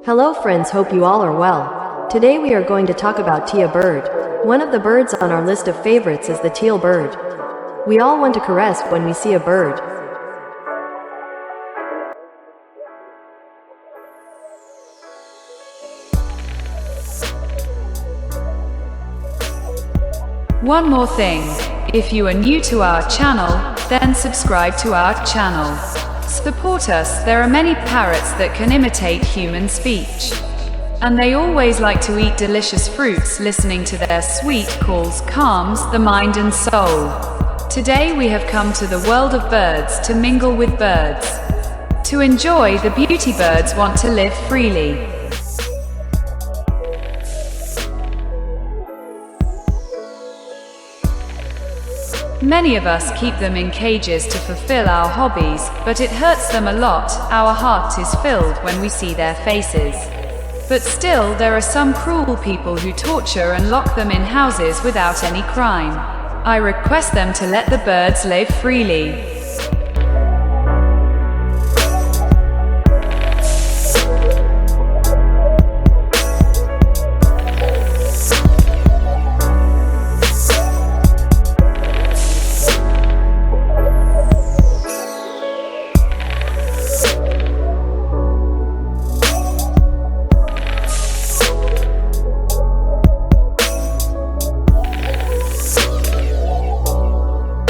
Hello friends, hope you all are well. Today we are going to talk about Tia bird. One of the birds on our list of favorites is the teal bird. We all want to caress when we see a bird. One more thing, if you are new to our channel, then subscribe to our channel. Support us. There are many parrots that can imitate human speech. And they always like to eat delicious fruits. Listening to their sweet calls calms the mind and soul. Today we have come to the world of birds to mingle with birds. To enjoy, the beauty birds want to live freely. Many of us keep them in cages to fulfill our hobbies, but it hurts them a lot. Our heart is filled when we see their faces. But still, there are some cruel people who torture and lock them in houses without any crime. I request them to let the birds live freely.